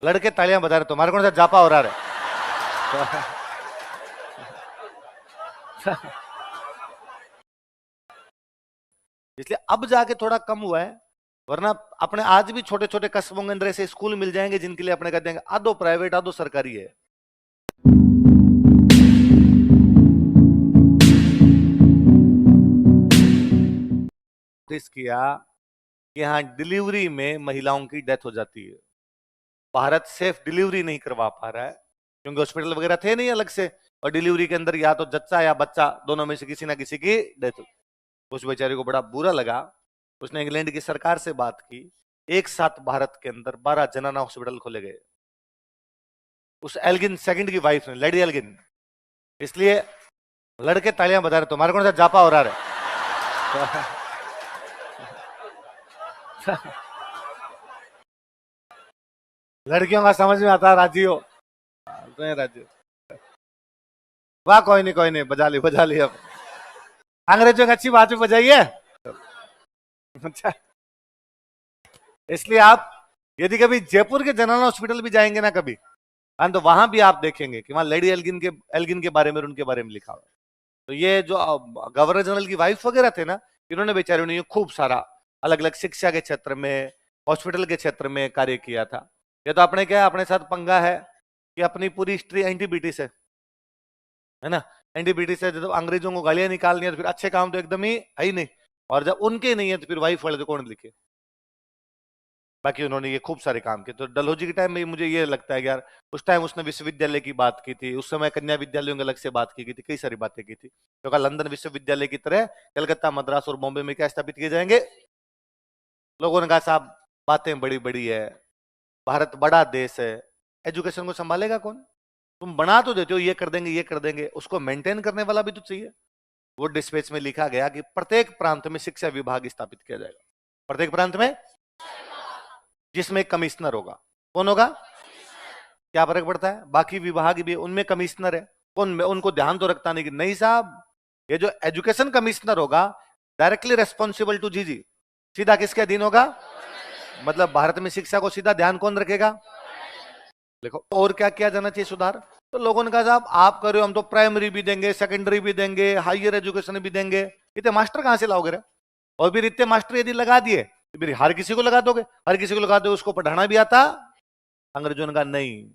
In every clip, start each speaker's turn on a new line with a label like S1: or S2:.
S1: लड़के तालियां बजा रहे, तुम्हारे कौन सा जापा हो रहा है? इसलिए अब जाके थोड़ा कम हुआ है, वरना अपने आज भी छोटे छोटे कस्बों के अंदर ऐसे स्कूल मिल जाएंगे जिनके लिए अपने कहते हैं आधो प्राइवेट आधो सरकारी है। किया कि हाँ डिलीवरी में महिलाओं की डेथ हो जाती है, भारत सेफ डिलीवरी नहीं करवा पा रहा है क्योंकि हॉस्पिटल वगैरह थे नहीं अलग से, और डिलीवरी के अंदर या तो जच्चा या बच्चा दोनों में से किसी ना किसी की डेथ। उस बेचारे को बड़ा बुरा लगा, उसने इंग्लैंड की सरकार से बात की, एक साथ भारत के अंदर 12 जनाना हॉस्पिटल खोले गए, उस एल्गिन सेकंड की वाइफ ने, लेडी एल्गिन। इसलिए लड़के तालियां बजा रहे, तुम्हारे कौन सा जापा हो रहा है? लड़कियों का समझ में आता, राजी हो तो राजी हो। वाह, कोई नहीं कोई नहीं, बजा ली अब अंग्रेजों की अच्छी बात भी बजाइए। अच्छा, इसलिए आप यदि कभी जयपुर के जनरल हॉस्पिटल भी जाएंगे ना कभी, तो वहां भी आप देखेंगे कि वहां लेडी एल्गिन के बारे में, उनके बारे में लिखा हुआ है। तो ये जो गवर्नर जनरल की वाइफ वगैरह थे ना, इन्होंने बेचारे ने खूब सारा अलग अलग शिक्षा के क्षेत्र में, हॉस्पिटल के क्षेत्र में कार्य किया था। ये तो अपने क्या अपने साथ पंगा है कि अपनी पूरी हिस्ट्री एंटी ब्रिटिश है ना, एंटी ब्रिटिश है। जब अंग्रेजों को गालियां निकालनी है तो फिर अच्छे काम तो एकदम ही है ही नहीं, और जब उनके नहीं है तो फिर वाइफ वाले तो कौन लिखे। बाकी उन्होंने ये खूब सारे काम किए। तो डलहौजी के टाइम में मुझे ये लगता है कि यार उस टाइम उसने विश्वविद्यालय की बात की थी, उस समय कन्या विद्यालयों की अलग से बात की थी, कई सारी बातें की थी। तो कल लंदन विश्वविद्यालय की तरह कलकत्ता, मद्रास और बॉम्बे में क्या स्थापित किए जाएंगे। लोगों ने कहा साहब बातें बड़ी बड़ी है, भारत बड़ा देश है, एजुकेशन को संभालेगा कौन? तुम बना तो देते हो ये कर देंगे ये कर देंगे, उसको मेंटेन करने वाला भी तो चाहिए। वो डिस्पैच में लिखा गया कि प्रत्येक प्रांत में शिक्षा विभाग स्थापित किया जाएगा, प्रत्येक प्रांत में, जिसमें एक कमिश्नर होगा। कौन होगा? क्या फर्क पड़ता है, बाकी विभाग भी उनमें कमिश्नर है, कौन उनको ध्यान तो रखता नहीं कि नहीं साहब ये जो एजुकेशन कमिश्नर होगा डायरेक्टली रेस्पॉन्सिबल टू जी, सीधा किसके अधीन होगा? मतलब भारत में शिक्षा को सीधा ध्यान कौन रखेगा? देखो और क्या किया जाना चाहिए सुधार। तो लोगों ने कहा साहब आप कर रहे हो, हम तो प्राइमरी भी देंगे, सेकेंडरी भी देंगे, हायर एजुकेशन भी देंगे, इतने मास्टर कहां से लाओगे रे? और फिर इतने मास्टर यदि लगा दिए तो फिर हर किसी को लगा दोगे, हर किसी को लगा दोगे, उसको पढ़ाना भी आता। अंग्रेजों ने कहा नहीं,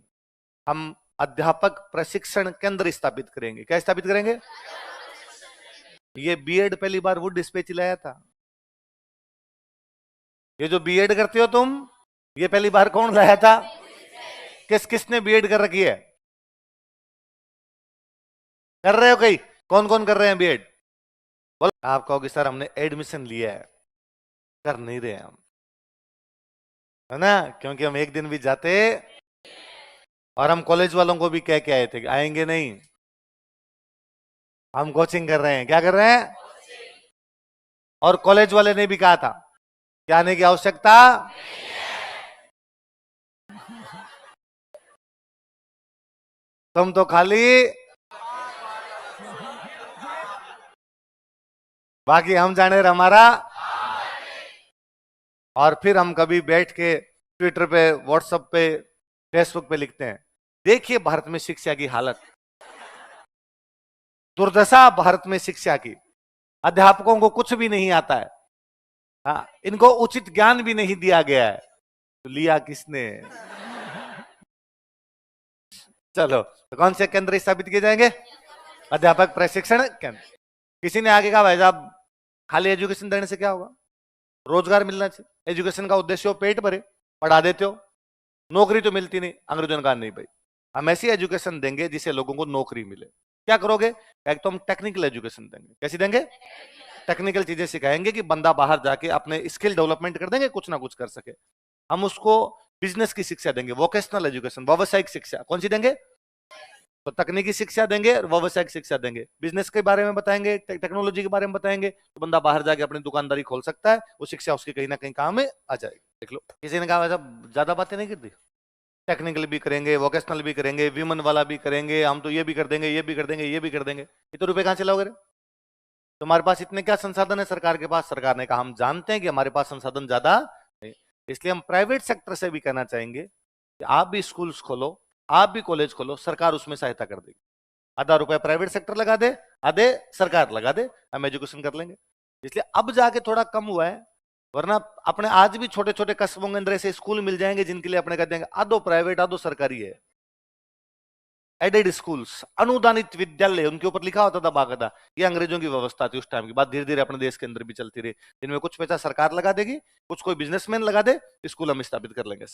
S1: हम अध्यापक प्रशिक्षण केंद्र स्थापित करेंगे। क्या स्थापित करेंगे? ये बीएड पहली बार वुड डिस्पैच लाया था। ये जो बीएड करते हो तुम, ये पहली बार कौन लाया था? किसने बीएड कर रखी है? कर रहे हो कई? कौन कौन कर रहे हैं बीएड? बोलो। आप कहोगे सर हमने एडमिशन लिया है, कर नहीं रहे हम, है ना, क्योंकि हम एक दिन भी जाते, और हम कॉलेज वालों को भी कह के आए थे कि आएंगे नहीं, हम कोचिंग कर रहे हैं। क्या कर रहे हैं? और कॉलेज वाले ने भी कहा था कि आने की आवश्यकता, तुम तो खाली, बाकी हम जाने हमारा। और फिर हम कभी बैठ के ट्विटर पे, व्हाट्सएप पे, फेसबुक पे लिखते हैं देखिए भारत में शिक्षा की हालत, दुर्दशा भारत में शिक्षा की, अध्यापकों को कुछ भी नहीं आता है, हाँ इनको उचित ज्ञान भी नहीं दिया गया है, तो लिया किसने? चलो तो कौन से केंद्र स्थापित किए जाएंगे? अध्यापक प्रशिक्षण केंद्र। किसी ने आगे कहा भाई साहब खाली एजुकेशन देने से क्या होगा, रोजगार मिलना चाहिए, एजुकेशन का उद्देश्य हो पेट भरे, पढ़ा देते हो नौकरी तो मिलती नहीं। अंग्रेजों ने कहा नहीं भाई, हम ऐसी एजुकेशन देंगे जिससे लोगों को नौकरी मिले। क्या करोगे? एक तो हम टेक्निकल एजुकेशन देंगे। कैसी देंगे? टेक्निकल चीजें सिखाएंगे कि बंदा बाहर जाके अपने स्किल डेवलपमेंट कर देंगे, कुछ ना कुछ कर सके। हम उसको बिजनेस की शिक्षा देंगे, वोकेशनल एजुकेशन, व्यावसायिक शिक्षा। कौन सी देंगे? तो तकनीकी शिक्षा देंगे और व्यावसायिक शिक्षा देंगे, बिजनेस के बारे में बताएंगे, टेक्नोलॉजी के बारे में बताएंगे, तो बंदा बाहर जाके अपनी दुकानदारी खोल सकता है, वो शिक्षा उसकी कहीं ना कहीं काम में आ जाएगी। देख लो किसी ने कहा ज्यादा बातें नहीं करती, टेक्निकल भी करेंगे, वोकेशनल भी करेंगे, विमन वाला भी करेंगे, हम तो ये भी कर देंगे, ये भी कर देंगे, ये भी कर देंगे। इतने रुपए कहां से लाओगे? तुम्हारे पास इतने क्या संसाधन है सरकार के पास? सरकार ने कहा हम जानते हैं कि हमारे पास संसाधन ज्यादा नहीं, इसलिए हम प्राइवेट सेक्टर से भी कहना चाहेंगे कि कि आप भी स्कूल्स खोलो, आप भी कॉलेज खोलो, सरकार उसमें सहायता कर देगी। आधा रुपया प्राइवेट सेक्टर लगा दे, आधे सरकार लगा दे, हम एजुकेशन कर लेंगे। इसलिए अब जाके थोड़ा कम हुआ है, वरना अपने आज भी छोटे छोटे कस्बों के अंदर ऐसे स्कूल मिल जाएंगे जिनके लिए अपने कहते हैं आधो प्राइवेट आधो सरकारी है। एडेड स्कूल्स, अनुदानित विद्यालय, उनके ऊपर लिखा होता था बाकायदा। ये अंग्रेजों की व्यवस्था थी उस टाइम की बात, धीरे धीरे अपने देश के अंदर भी चलती रही। इनमें कुछ पैसा सरकार लगा देगी, कुछ कोई बिजनेसमैन लगा दे, स्कूल हम स्थापित कर लेंगे।